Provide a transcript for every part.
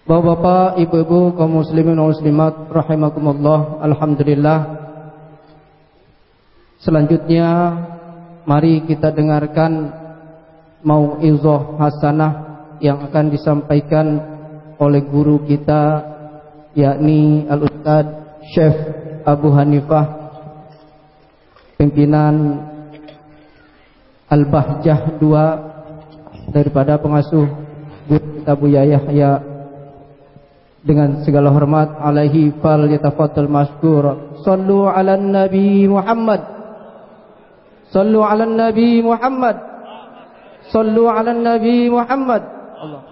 Bapak-bapak, ibu-ibu, kaum muslimin dan muslimat rahimakumullah. Alhamdulillah. Selanjutnya mari kita dengarkan mau'izah hasanah yang akan disampaikan oleh guru kita, yakni Al-Ustaz Syekh Abu Hanifah, pimpinan Al-Bahjah 2 daripada pengasuh Guru Abu Yahya. Dengan segala hormat, alaihi fal yatafaddal mashkur. Sallu ala Nabi Muhammad. Sallu ala Nabi Muhammad. Sallu ala Nabi Muhammad. Allah.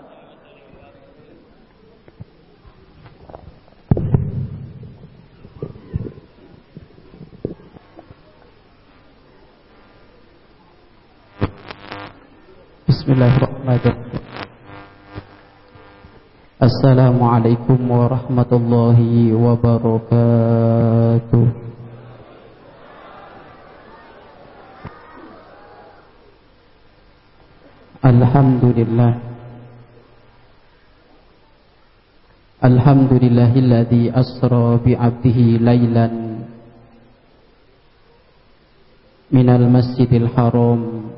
Bismillahirrahmanirrahim. Assalamualaikum warahmatullahi wabarakatuh. Alhamdulillah. Alhamdulillahilladzi asra bi'abdihi lailan minal masjidil haram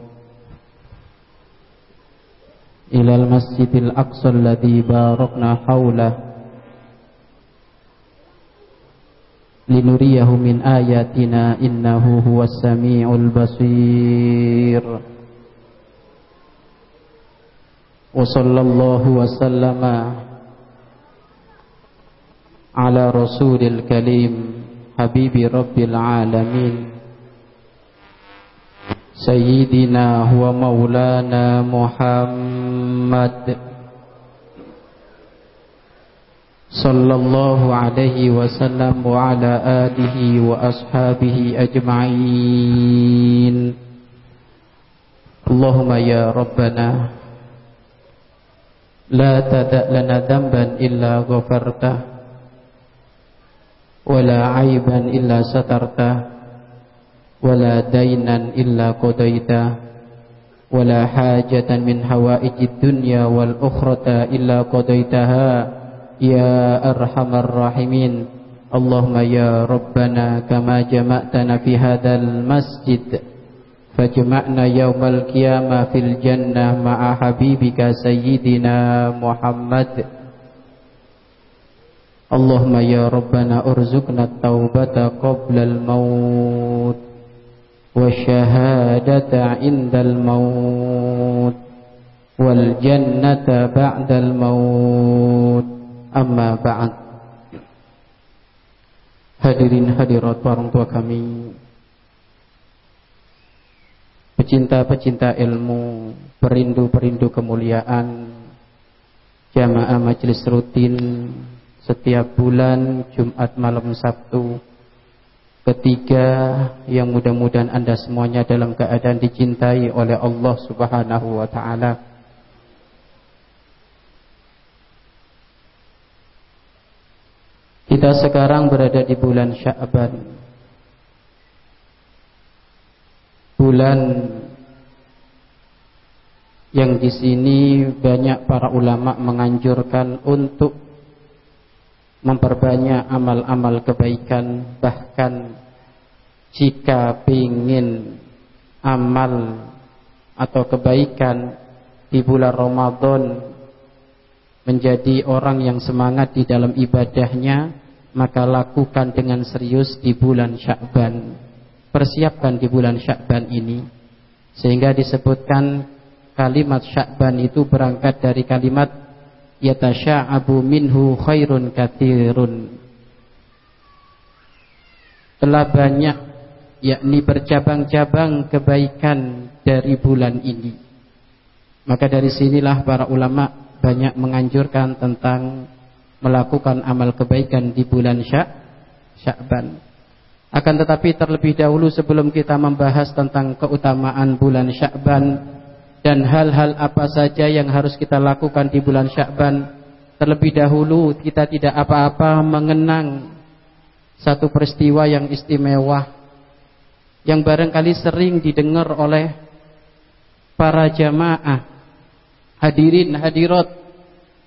ilal masjidil aqsa alladzi barakna haulah linuriyahu min ayatina innahu huwas samiul basir. Wa sallallahu wa sallama ala rasulil kalim habibi rabbil alamin Sayyidina wa maulana Muhammad sallallahu alaihi wasallam wa ala alihi wa ashabihi ajma'in. Allahumma ya Rabbana la tada' lana dhanban illa ghafartah wa la aiban illa satartah wala dainan illa qadaita wala hajatan min hawaijid dunya wal ukhrata illa qadaitaha ya arhamar rahimin. Allahumma ya Rabbana kama jama'tana fi hadzal masjid fajma'na yaumal qiyamah fil jannah ma'a habibika sayyidina Muhammad. Allahumma ya Rabbana urzuqna at-taubata qabla al-maut wasyahadata indal maut wal jannata ba'dal maut. Amma ba'd. Hadirin hadirat orang tua kami, pecinta-pecinta ilmu, perindu-perindu kemuliaan, jamaah majelis rutin setiap bulan Jumat malam Sabtu ketiga, yang mudah-mudahan Anda semuanya dalam keadaan dicintai oleh Allah Subhanahu wa taala. Kita sekarang berada di bulan Sya'ban, bulan yang di sini banyak para ulama menganjurkan untuk memperbanyak amal-amal kebaikan. Bahkan jika ingin amal atau kebaikan di bulan Ramadan, menjadi orang yang semangat di dalam ibadahnya, maka lakukan dengan serius di bulan Sya'ban. Persiapkan di bulan Sya'ban ini, sehingga disebutkan kalimat Sya'ban itu berangkat dari kalimat yatasya'abu minhu khairun katsirun. Telah banyak, yakni bercabang-cabang kebaikan dari bulan ini. Maka dari sinilah para ulama banyak menganjurkan tentang melakukan amal kebaikan di bulan Sya'ban. Akan tetapi terlebih dahulu, sebelum kita membahas tentang keutamaan bulan Sya'ban dan hal-hal apa saja yang harus kita lakukan di bulan Sya'ban, terlebih dahulu kita tidak apa-apa mengenang satu peristiwa yang istimewa, yang barangkali sering didengar oleh para jamaah, hadirin hadirat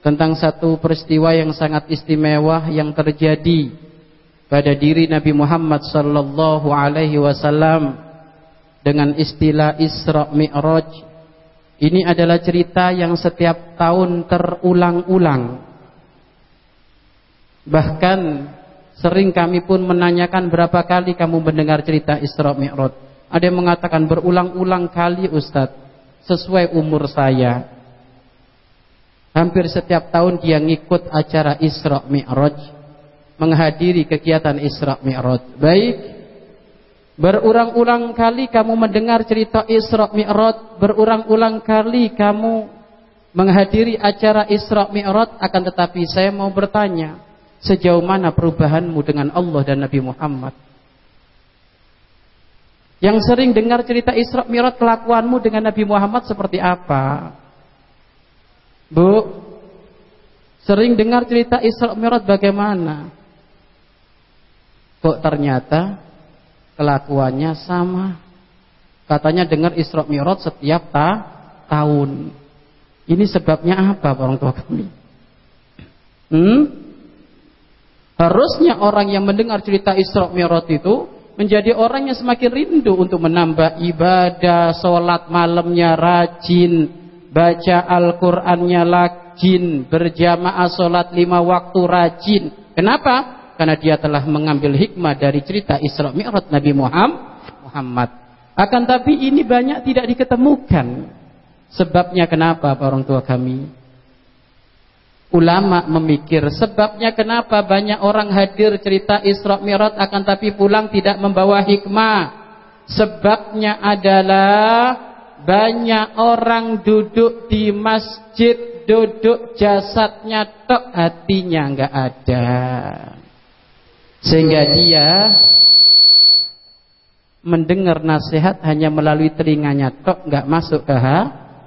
tentang satu peristiwa yang sangat istimewa yang terjadi pada diri Nabi Muhammad sallallahu alaihi wasallam dengan istilah Isra Mi'raj. Ini adalah cerita yang setiap tahun terulang-ulang. Bahkan sering kami pun menanyakan, berapa kali kamu mendengar cerita Isra Mi'raj? Ada yang mengatakan berulang-ulang kali Ustadz, sesuai umur saya. Hampir setiap tahun dia ngikut acara Isra Mi'raj, menghadiri kegiatan Isra Mi'raj. Baik, berulang-ulang kali kamu mendengar cerita Isra Mi'raj, berulang-ulang kali kamu menghadiri acara Isra Mi'raj, akan tetapi saya mau bertanya, sejauh mana perubahanmu dengan Allah dan Nabi Muhammad? Yang sering dengar cerita Isra Mi'raj, kelakuanmu dengan Nabi Muhammad seperti apa? Bu, sering dengar cerita Isra Mi'raj bagaimana? Kok ternyata kelakuannya sama? Katanya dengar Isra Mi'raj setiap tahun. Ini sebabnya apa orang tua kami? Harusnya orang yang mendengar cerita Isra Mi'raj itu menjadi orang yang semakin rindu untuk menambah ibadah, sholat malamnya rajin, baca Al-Qur'annya rajin, berjamaah sholat 5 waktu rajin. Kenapa? Karena dia telah mengambil hikmah dari cerita Isra Mi'raj Nabi Muhammad. Akan tapi ini banyak tidak diketemukan. Sebabnya kenapa orang tua kami? Ulama memikir sebabnya kenapa banyak orang hadir cerita Isra Mi'raj akan tapi pulang tidak membawa hikmah. Sebabnya adalah banyak orang duduk di masjid, duduk jasadnya tok, hatinya enggak ada. Sehingga dia mendengar nasihat hanya melalui telinganya tok, enggak masuk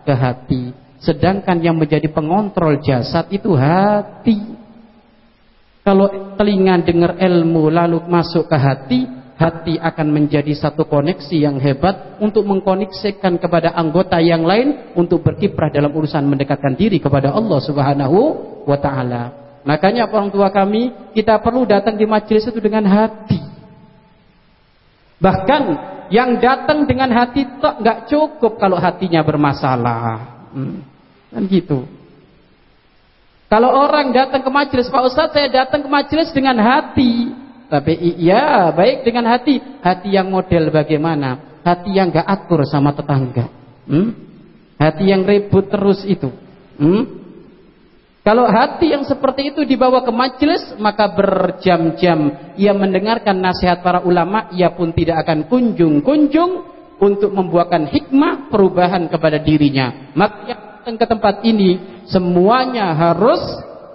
ke hati. Sedangkan yang menjadi pengontrol jasad itu hati. Kalau telinga dengar ilmu lalu masuk ke hati, hati akan menjadi satu koneksi yang hebat untuk mengkoneksikan kepada anggota yang lain untuk berkiprah dalam urusan mendekatkan diri kepada Allah Subhanahu wa ta'ala. Makanya orang tua kami, kita perlu datang di majelis itu dengan hati. Bahkan yang datang dengan hati itu nggak cukup kalau hatinya bermasalah. Kan gitu. Kalau orang datang ke majelis, Pak Ustadz saya datang ke majelis dengan hati. Tapi iya, baik dengan hati. Hati yang model bagaimana? Hati yang gak akur sama tetangga. Hati yang ribut terus itu. Kalau hati yang seperti itu dibawa ke majelis, maka berjam-jam ia mendengarkan nasihat para ulama, ia pun tidak akan kunjung-kunjung untuk membuahkan hikmah perubahan kepada dirinya. Maka yang datang ke tempat ini semuanya harus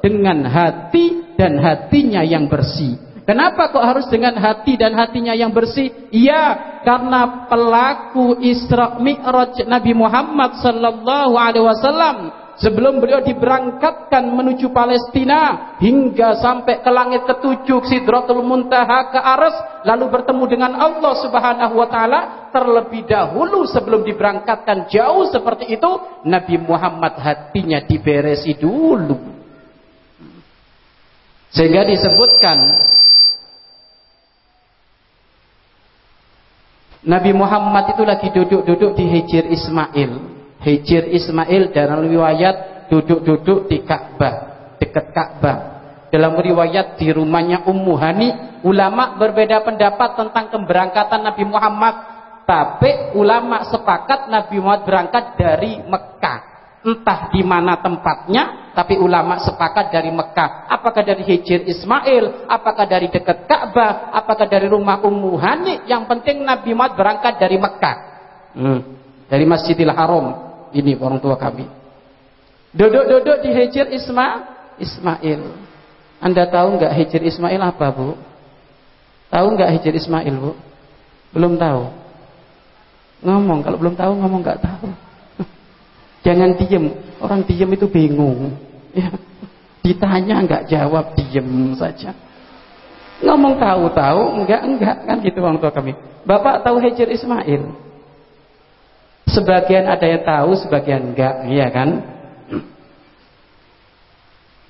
dengan hati dan hatinya yang bersih. Kenapa kok harus dengan hati dan hatinya yang bersih? Iya, karena pelaku Isra Mi'raj Nabi Muhammad sallallahu alaihi wasallam sebelum beliau diberangkatkan menuju Palestina hingga sampai ke langit ketujuh Sidratul Muntaha ke Arsy, lalu bertemu dengan Allah Subhanahu wa taala, terlebih dahulu sebelum diberangkatkan jauh seperti itu Nabi Muhammad hatinya diberesi dulu. Sehingga disebutkan Nabi Muhammad itu lagi duduk-duduk di Hijr Ismail. Hijr Ismail dalam riwayat duduk-duduk di Ka'bah, dekat Ka'bah. Dalam riwayat di rumahnya Ummu Hani. Ulama berbeda pendapat tentang keberangkatan Nabi Muhammad, tapi ulama sepakat Nabi Muhammad berangkat dari Mekah. Entah di mana tempatnya, tapi ulama sepakat dari Mekah. Apakah dari Hijr Ismail, apakah dari dekat Ka'bah, apakah dari rumah Ummu Hani, yang penting Nabi Muhammad berangkat dari Mekah. Dari Masjidil Haram. Ini orang tua kami. Duduk-duduk di Hijr Ismail. Anda tahu nggak Hijr Ismail apa, Bu? Tahu nggak Hijr Ismail, Bu? Belum tahu. Ngomong, kalau belum tahu ngomong nggak tahu. Jangan diem, orang diem itu bingung. Ya. Ditanya nggak jawab, diem saja. Ngomong tahu-tahu, enggak kan gitu orang tua kami. Bapak tahu Hijr Ismail? Sebagian ada yang tahu, sebagian enggak, iya kan?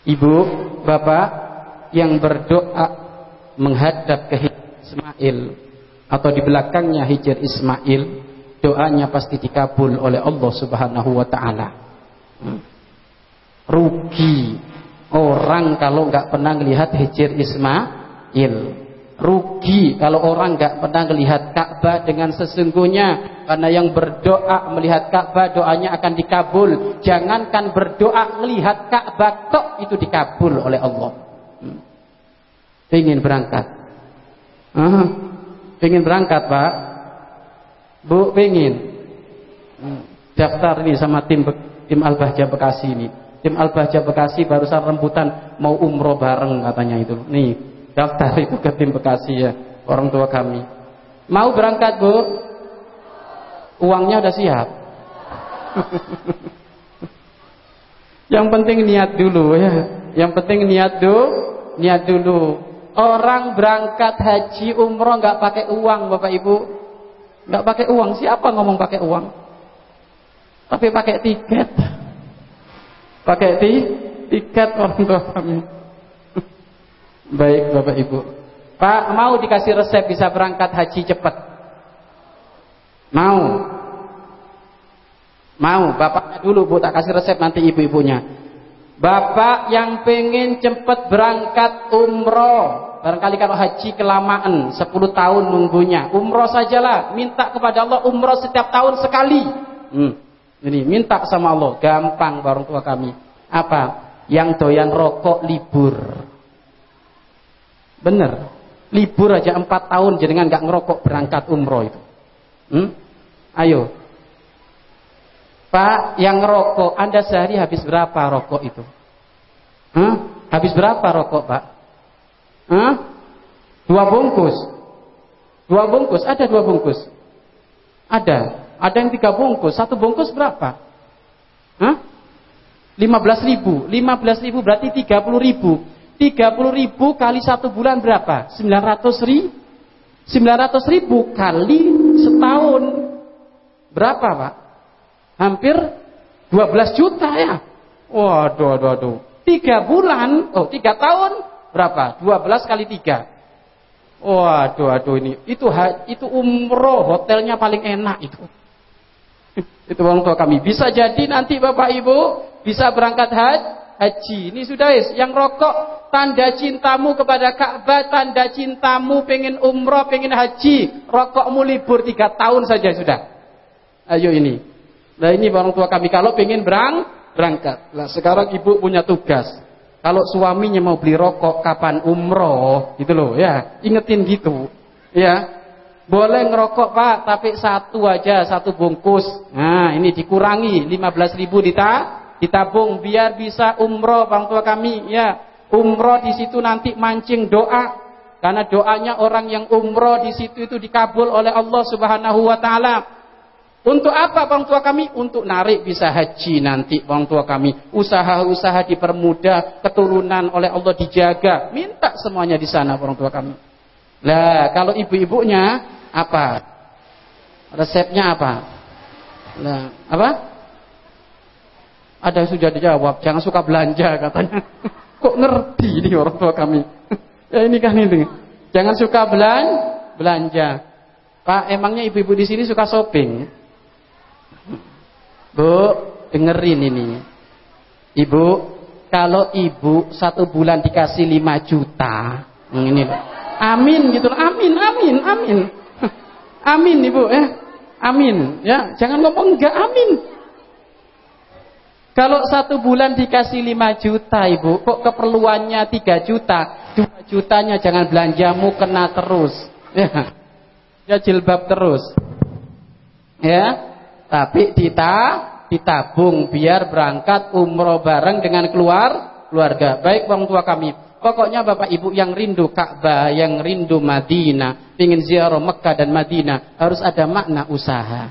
Ibu, bapak yang berdoa menghadap ke Hijr Ismail atau di belakangnya Hijr Ismail, doanya pasti dikabul oleh Allah Subhanahu wa taala. Rugi orang kalau nggak pernah melihat Hijr Ismail. Rugi kalau orang nggak pernah melihat Ka'bah dengan sesungguhnya, karena yang berdoa melihat Ka'bah doanya akan dikabul. Jangankan berdoa melihat Ka'bah tok itu dikabul oleh Allah. Pengen berangkat? Pengen berangkat Pak? Bu pengen? Daftar nih sama tim Al-Bahjah Bekasi ini. Tim Al-Bahjah Bekasi barusan rembutan mau umroh bareng katanya itu. Nih daftar itu ke tim Bekasi ya, orang tua kami. Mau berangkat Bu? Uangnya udah siap. Yang penting niat dulu ya. Yang penting niat dulu. Orang berangkat haji umroh nggak pakai uang Bapak Ibu, nggak pakai uang. Siapa ngomong pakai uang? Tapi pakai tiket. Pakai tiket orang tua kami. Baik Bapak Ibu. Pak, mau dikasih resep bisa berangkat haji cepat? Mau, bapaknya dulu Bu, tak kasih resep nanti ibu-ibunya. Bapak yang pengen cepat berangkat umroh, barangkali kalau haji kelamaan 10 tahun nunggunya, umroh sajalah, minta kepada Allah umroh setiap tahun sekali. Ini minta sama Allah, gampang orang tua kami. Apa? Yang doyan rokok libur. Bener, libur aja 4 tahun jenengan nggak ngerokok berangkat umroh itu. Ayo Pak, yang rokok, Anda sehari habis berapa rokok itu? Habis berapa rokok Pak? 2 bungkus. 2 bungkus, ada 2 bungkus. Ada yang 3 bungkus. 1 bungkus berapa? 15.000. 15.000 berarti 30.000. 30.000 kali 1 bulan berapa? 900.000. 900.000 kali setahun berapa Pak? Hampir 12 juta ya. Waduh. 3 bulan, 3 tahun berapa? 12 kali 3. Waduh ini. Itu umroh hotelnya paling enak itu. Itu orang tua kami. Bisa jadi nanti Bapak Ibu bisa berangkat haji. Ini sudah yang rokok tanda cintamu kepada Ka'bah, tanda cintamu pengen umroh, pengen haji. Rokokmu libur 3 tahun saja sudah. Ayo ini. Nah ini orang tua kami kalau pengen berangkat. Nah sekarang ibu punya tugas. Kalau suaminya mau beli rokok kapan umroh, gitu loh ya. Ingetin gitu. Ya. Boleh ngerokok Pak, tapi 1 aja, 1 bungkus. Nah ini dikurangi 15.000 ditabung biar bisa umroh orang tua kami ya. Umroh di situ nanti mancing doa. Karena doanya orang yang umroh di situ itu dikabul oleh Allah Subhanahu wa taala. Untuk apa orang tua kami? Untuk narik bisa haji nanti orang tua kami. Usaha-usaha dipermudah, keturunan oleh Allah dijaga. Minta semuanya di sana orang tua kami. Lah, kalau ibu-ibunya apa? Resepnya apa? Lah, apa? Ada yang sudah dijawab, jangan suka belanja katanya. Kok ngerti ini orang tua kami? Ya ini kan itu. Jangan suka belanja. Pak, emangnya ibu-ibu di sini suka shopping? Bu, dengerin ini. Ibu, kalau ibu 1 bulan dikasih 5 juta, ini loh. Amin gitu loh. Amin. Amin Ibu Amin ya. Jangan ngomong enggak, amin. Kalau 1 bulan dikasih 5 juta Ibu, kok keperluannya 3 juta? 2 jutanya jangan belanjamu kena terus. Ya jilbab terus. Ya. Tapi ditabung biar berangkat umroh bareng dengan keluarga. Baik orang tua kami. Pokoknya Bapak Ibu yang rindu Ka'bah, yang rindu Madinah, ingin ziarah Mekah dan Madinah, harus ada makna usaha.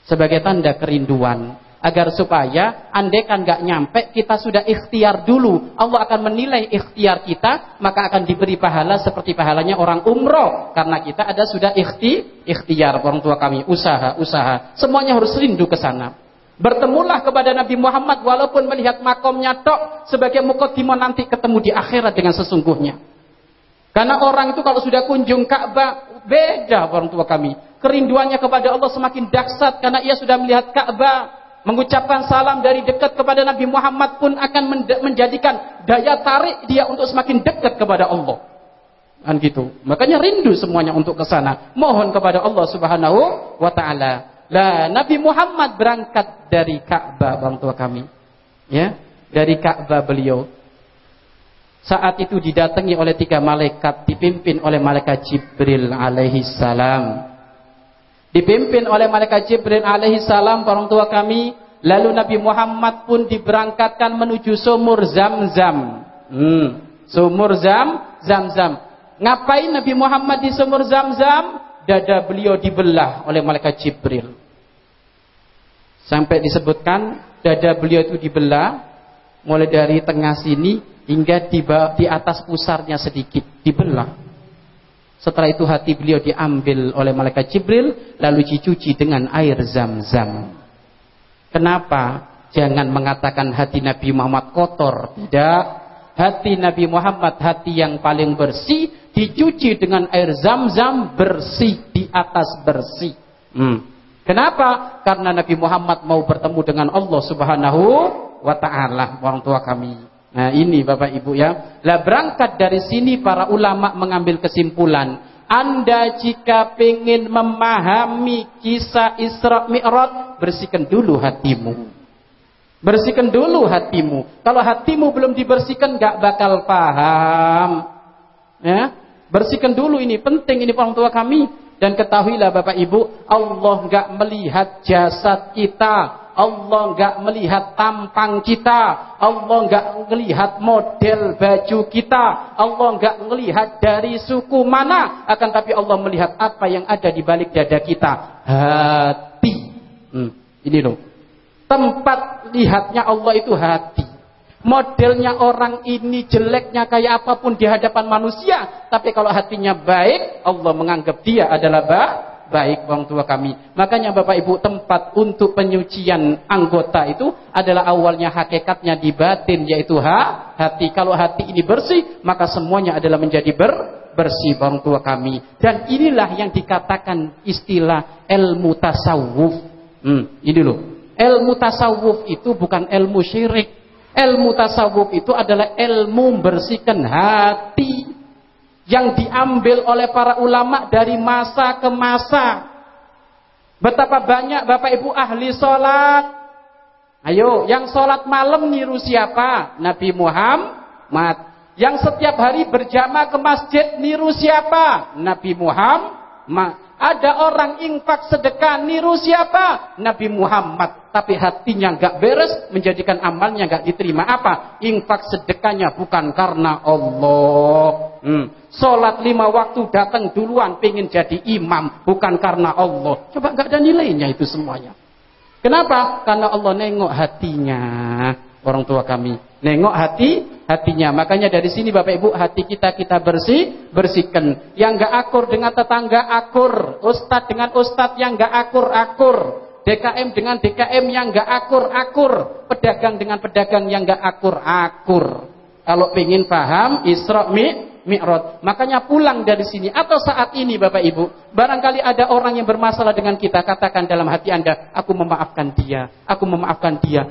Sebagai tanda kerinduan. Agar supaya andaikan gak nyampe, kita sudah ikhtiar dulu. Allah akan menilai ikhtiar kita, maka akan diberi pahala seperti pahalanya orang umroh. Karena kita ada sudah ikhtiar orang tua kami, usaha. Semuanya harus rindu ke sana. Bertemulah kepada Nabi Muhammad walaupun melihat makomnya tok sebagai muqaddimah, nanti ketemu di akhirat dengan sesungguhnya. Karena orang itu kalau sudah kunjung Ka'bah, beda orang tua kami. Kerinduannya kepada Allah semakin dahsyat karena ia sudah melihat Ka'bah. Mengucapkan salam dari dekat kepada Nabi Muhammad pun akan menjadikan daya tarik dia untuk semakin dekat kepada Allah. Kan gitu. Makanya rindu semuanya untuk ke sana. Mohon kepada Allah Subhanahu wa taala. Lah, Nabi Muhammad berangkat dari Ka'bah orang tua kami. Ya, dari Ka'bah beliau. Saat itu didatangi oleh 3 malaikat dipimpin oleh malaikat Jibril alaihi salam. Dipimpin oleh malaikat Jibril alaihi salam orang tua kami, lalu Nabi Muhammad pun diberangkatkan menuju sumur Zam-Zam. Sumur Zam-Zam. Ngapain Nabi Muhammad di sumur Zam-Zam? Dada beliau dibelah oleh malaikat Jibril. Sampai disebutkan dada beliau itu dibelah mulai dari tengah sini hingga di atas pusarnya sedikit dibelah. Setelah itu hati beliau diambil oleh malaikat Jibril lalu dicuci dengan air Zam-Zam. Kenapa? Jangan mengatakan hati Nabi Muhammad kotor. Tidak. Hati Nabi Muhammad hati yang paling bersih, dicuci dengan air Zam-Zam, bersih, di atas bersih. Kenapa? Karena Nabi Muhammad mau bertemu dengan Allah Subhanahu wa taala, orang tua kami. Nah ini Bapak Ibu ya. Lah berangkat dari sini para ulama mengambil kesimpulan. Anda jika ingin memahami kisah Isra Mi'raj, bersihkan dulu hatimu. Bersihkan dulu hatimu. Kalau hatimu belum dibersihkan gak bakal paham. Ya, bersihkan dulu, ini penting ini orang tua kami. Dan ketahuilah Bapak Ibu, Allah gak melihat jasad kita. Allah enggak melihat tampang kita, Allah enggak melihat model baju kita, Allah enggak melihat dari suku mana, akan tapi Allah melihat apa yang ada di balik dada kita, hati. Ini loh, tempat lihatnya Allah itu hati. Modelnya orang ini jeleknya kayak apapun di hadapan manusia, tapi kalau hatinya baik, Allah menganggap dia adalah baik orang tua kami. Makanya Bapak Ibu, tempat untuk penyucian anggota itu adalah awalnya hakikatnya di batin, yaitu hati. Kalau hati ini bersih, maka semuanya adalah menjadi bersih orang tua kami. Dan inilah yang dikatakan istilah ilmu tasawuf. Ini loh, ilmu tasawuf itu bukan ilmu syirik. Ilmu tasawuf itu adalah ilmu membersihkan hati, yang diambil oleh para ulama dari masa ke masa. Betapa banyak Bapak Ibu ahli sholat. Ayo, yang sholat malam niru siapa? Nabi Muhammad. Yang setiap hari berjamaah ke masjid niru siapa? Nabi Muhammad. Ada orang infak sedekah niru siapa? Nabi Muhammad. Tapi hatinya enggak beres, menjadikan amalnya enggak diterima. Apa? Infak sedekahnya bukan karena Allah. Sholat 5 waktu datang duluan pengen jadi imam, bukan karena Allah. Coba enggak ada nilainya itu semuanya. Kenapa? Karena Allah nengok hatinya. Orang tua kami nengok hatinya. Makanya dari sini Bapak Ibu, hati kita bersihkan. Yang enggak akur dengan tetangga akur, ustadz dengan ustadz yang enggak akur, DKM dengan DKM yang enggak akur, pedagang dengan pedagang yang enggak akur. Kalau pengen paham Isra Mi'raj, makanya pulang dari sini atau saat ini Bapak Ibu, barangkali ada orang yang bermasalah dengan kita, katakan dalam hati Anda, aku memaafkan dia,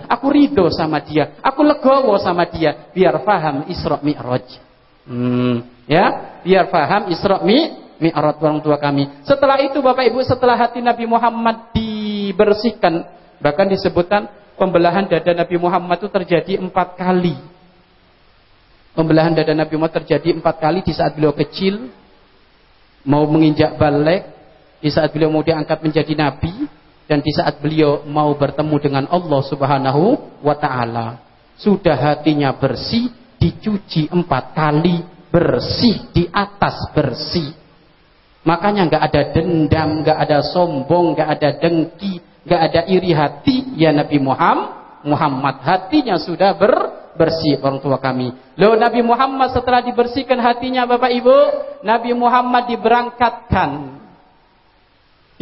aku ridho sama dia, aku legowo sama dia, biar paham Isra Mi'raj. Ya, biar paham Isra Mi'raj orang tua kami. Setelah itu Bapak Ibu, setelah hati Nabi Muhammad dibersihkan, bahkan disebutkan pembelahan dada Nabi Muhammad itu terjadi 4 kali. Pembelahan dada Nabi Muhammad terjadi 4 kali di saat beliau kecil, mau menginjak balik, di saat beliau mau diangkat menjadi nabi, dan di saat beliau mau bertemu dengan Allah Subhanahu wa taala. Sudah hatinya bersih, dicuci 4 kali, bersih di atas bersih. Makanya enggak ada dendam, enggak ada sombong, enggak ada dengki, enggak ada iri hati ya Nabi Muhammad. Hatinya sudah bersih orang tua kami. Loh, Nabi Muhammad setelah dibersihkan hatinya Bapak Ibu, Nabi Muhammad diberangkatkan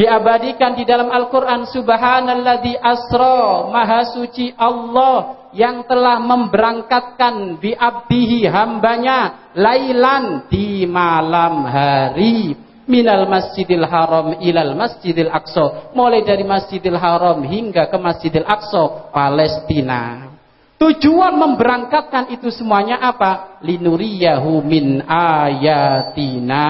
Diabadikan di dalam Al-Quran, Subhanalladzi asra, maha suci Allah yang telah memberangkatkan bi'abdihi, hambanya, lailan, di malam hari, minal masjidil haram ilal masjidil aqsa, mulai dari masjidil haram hingga ke masjidil aqsa, Palestina. Tujuan memberangkatkan itu semuanya apa? Linuriyahu min ayatina,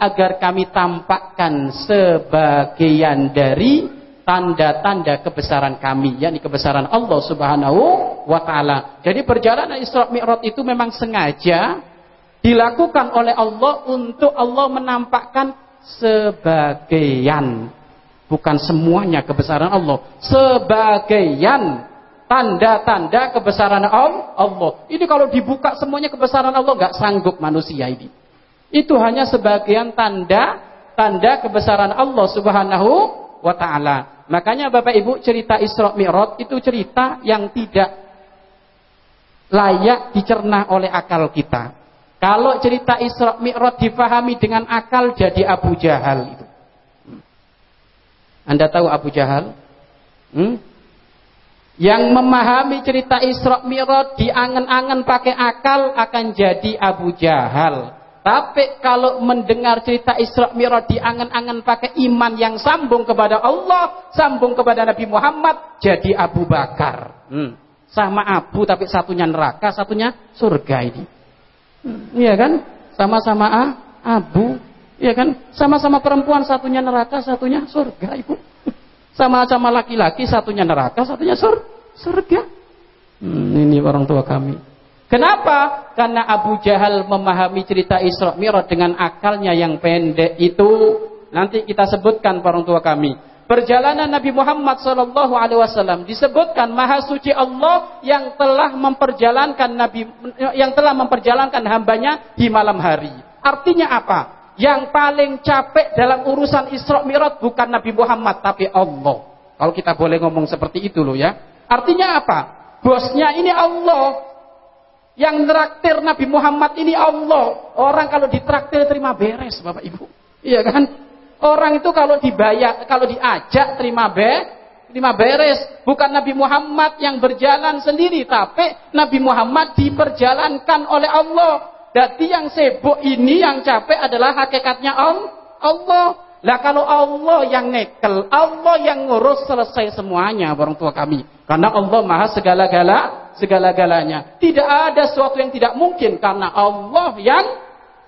agar kami tampakkan sebagian dari tanda-tanda kebesaran kami, yakni kebesaran Allah Subhanahu wa ta'ala. Jadi perjalanan Isra Mi'raj itu memang sengaja dilakukan oleh Allah untuk Allah menampakkan sebagian, bukan semuanya kebesaran Allah, sebagian tanda-tanda kebesaran Allah. Ini kalau dibuka semuanya kebesaran Allah, nggak sanggup manusia ini. Itu hanya sebagian tanda kebesaran Allah Subhanahu wa ta'ala. Makanya Bapak Ibu, cerita Isra Mi'raj itu cerita yang tidak layak dicerna oleh akal kita. Kalau cerita Isra Mi'raj difahami dengan akal, jadi Abu Jahal itu. Anda tahu Abu Jahal? Yang memahami cerita Isra Mi'raj diangen-angen pakai akal akan jadi Abu Jahal. Tapi kalau mendengar cerita Isra Mi'raj diangen-angen pakai iman yang sambung kepada Allah, sambung kepada Nabi Muhammad, jadi Abu Bakar. Sama Abu tapi satunya neraka, satunya surga ini. Iya kan? Sama-sama Abu, iya kan? Sama-sama perempuan, satunya neraka, satunya surga, Ibu. Sama-sama laki-laki, satunya neraka, satunya surga. Ini orang tua kami. Kenapa? Karena Abu Jahal memahami cerita Isra Mi'raj dengan akalnya yang pendek itu. Nanti kita sebutkan orang tua kami. Perjalanan Nabi Muhammad SAW disebutkan maha suci Allah yang telah memperjalankan hambanya di malam hari. Artinya apa? Yang paling capek dalam urusan Isra Mi'raj bukan Nabi Muhammad tapi Allah. Kalau kita boleh ngomong seperti itu loh ya. Artinya apa? Bosnya ini Allah. Yang traktir Nabi Muhammad ini Allah. Orang kalau ditraktir terima beres, Bapak Ibu. Iya kan? Orang itu kalau dibayar, kalau diajak terima beres. Bukan Nabi Muhammad yang berjalan sendiri, tapi Nabi Muhammad diperjalankan oleh Allah. Jadi yang sibuk ini, yang capek adalah hakikatnya Allah. Lah kalau Allah yang nekel, Allah yang ngurus, selesai semuanya orang tua kami. Karena Allah maha segala-galanya. Tidak ada sesuatu yang tidak mungkin karena Allah yang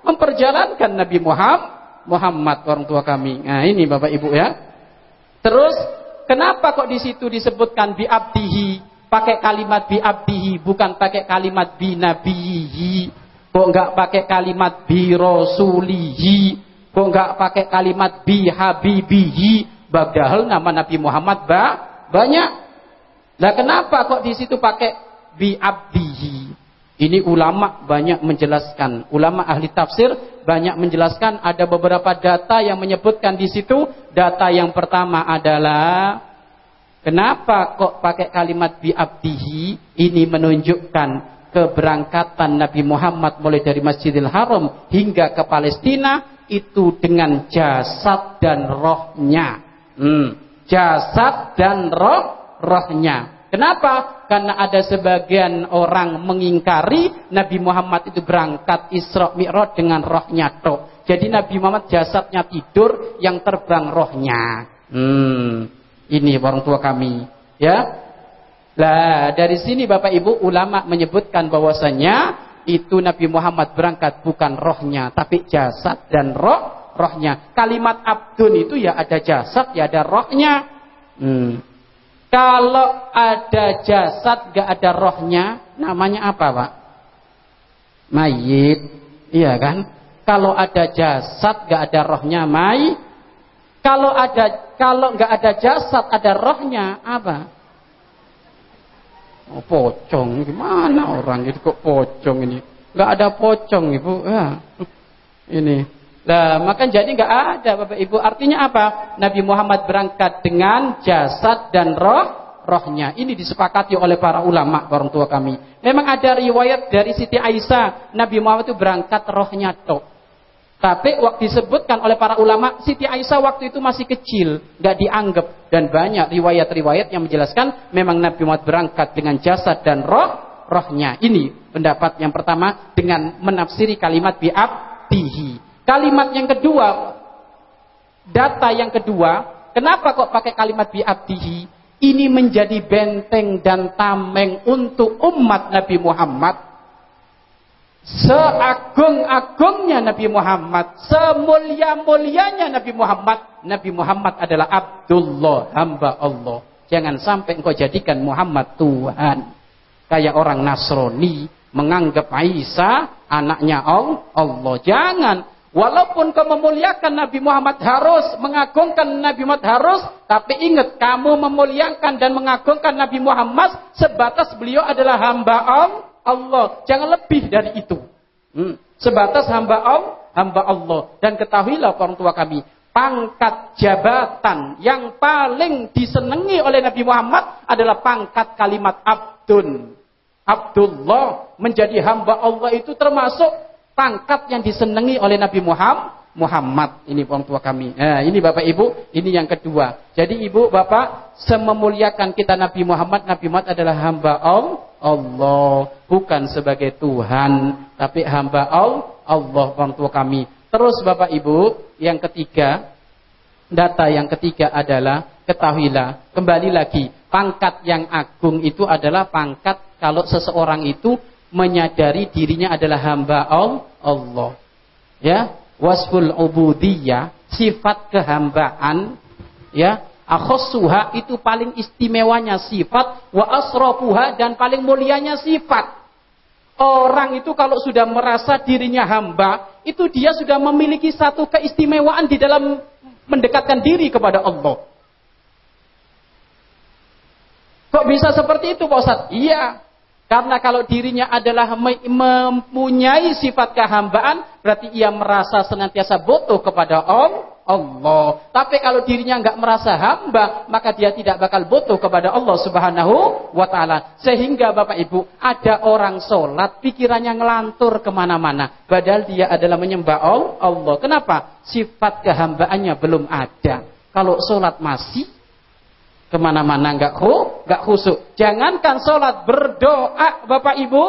memperjalankan Nabi Muhammad orang tua kami. Nah ini Bapak Ibu ya. Terus kenapa kok di situ disebutkan bi abdihi, pakai kalimat bi abdihi, bukan pakai kalimat bi nabihi? Kok enggak pakai kalimat bi rasulihi? Kok enggak pakai kalimat bi habibihi? Padahal nama Nabi Muhammad banyak. Lah kenapa kok di situ pakai bi abdihi? Ini ulama banyak menjelaskan. Ulama ahli tafsir banyak menjelaskan, ada beberapa data yang menyebutkan di situ. Data yang pertama adalah kenapa kok pakai kalimat bi abdihi? Ini menunjukkan keberangkatan Nabi Muhammad mulai dari Masjidil Haram hingga ke Palestina itu dengan jasad dan rohnya. Jasad dan rohnya. Kenapa? Karena ada sebagian orang mengingkari Nabi Muhammad itu berangkat Isra Mi'raj dengan rohnya tok. Jadi Nabi Muhammad jasadnya tidur, yang terbang rohnya. Ini orang tua kami, ya. Lah dari sini Bapak Ibu ulama menyebutkan bahwasanya itu Nabi Muhammad berangkat bukan rohnya, tapi jasad dan rohnya. Kalimat abdun itu ya ada jasad, ya ada rohnya. Kalau ada jasad gak ada rohnya, namanya apa Pak? Mayit, iya kan? Kalau ada jasad gak ada rohnya, Kalau gak ada jasad ada rohnya, apa? Oh, pocong. Gimana orang itu kok pocong ini? Gak ada pocong Ibu. Ya. Ini. Nah, maka jadi gak ada Bapak Ibu. Artinya apa? Nabi Muhammad berangkat dengan jasad dan rohnya. Ini disepakati oleh para ulama, orang tua kami. Memang ada riwayat dari Siti Aisyah, Nabi Muhammad itu berangkat rohnya tok. Tapi waktu disebutkan oleh para ulama, Siti Aisyah waktu itu masih kecil, nggak dianggap. Dan banyak riwayat-riwayat yang menjelaskan memang Nabi Muhammad berangkat dengan jasad dan rohnya. Ini pendapat yang pertama dengan menafsiri kalimat bi'abdihi. Kalimat yang kedua, data yang kedua, kenapa kok pakai kalimat bi'abdihi? Ini menjadi benteng dan tameng untuk umat Nabi Muhammad. Seagung-agungnya Nabi Muhammad, semulia-mulianya Nabi Muhammad adalah Abdullah, hamba Allah. Jangan sampai engkau jadikan Muhammad Tuhan. Kayak orang Nasrani menganggap Isa anaknya Allah. Jangan. Walaupun kau memuliakan Nabi Muhammad harus, mengagungkan Nabi Muhammad harus, tapi ingat, kamu memuliakan dan mengagungkan Nabi Muhammad sebatas beliau adalah hamba Allah. Jangan lebih dari itu. Sebatas hamba Allah. Dan ketahuilah orang tua kami, pangkat jabatan yang paling disenangi oleh Nabi Muhammad adalah pangkat kalimat Abdullah. Menjadi hamba Allah itu termasuk pangkat yang disenangi oleh Nabi Muhammad. Ini orang tua kami. Nah, ini Bapak Ibu, ini yang kedua. Jadi Ibu, Bapak, sememuliakan kita Nabi Muhammad adalah hamba Allah, bukan sebagai Tuhan, tapi hamba Allah, orang tua kami. Terus Bapak Ibu, yang ketiga, data yang ketiga adalah, ketahuilah, kembali lagi, pangkat yang agung itu adalah pangkat kalau seseorang itu menyadari dirinya adalah hamba Allah. Ya, wasful ubudiyah, sifat kehambaan, ya, akhassuha itu paling istimewanya sifat, wa asrafuha dan paling mulianya sifat. Orang itu kalau sudah merasa dirinya hamba, itu dia sudah memiliki satu keistimewaan di dalam mendekatkan diri kepada Allah. Kok bisa seperti itu Pak Ustadz? Iya. Karena kalau dirinya adalah mempunyai sifat kehambaan, berarti ia merasa senantiasa butuh kepada Allah. Tapi kalau dirinya enggak merasa hamba, maka dia tidak bakal butuh kepada Allah Subhanahu wa ta'ala. Sehingga Bapak Ibu, ada orang sholat, pikirannya ngelantur kemana-mana. Padahal dia adalah menyembah Allah. Kenapa? Sifat kehambaannya belum ada. Kalau sholat masih kemana-mana enggak khusyuk. Jangankan sholat, berdoa Bapak Ibu,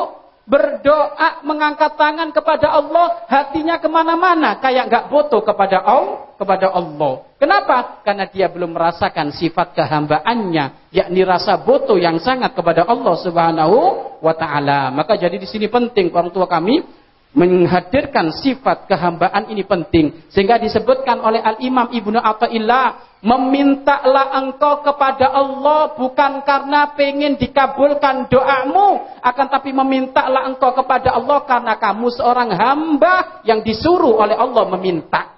berdoa mengangkat tangan kepada Allah, hatinya kemana-mana, kayak enggak butuh kepada Allah. Kenapa? Karena dia belum merasakan sifat kehambaannya, yakni rasa butuh yang sangat kepada Allah Subhanahu wa ta'ala. Maka jadi di sini penting orang tua kami menghadirkan sifat kehambaan ini penting. Sehingga disebutkan oleh Al-Imam Ibnu Athaillah, memintalah engkau kepada Allah bukan karena pengen dikabulkan doamu, akan tapi memintalah engkau kepada Allah karena kamu seorang hamba yang disuruh oleh Allah meminta.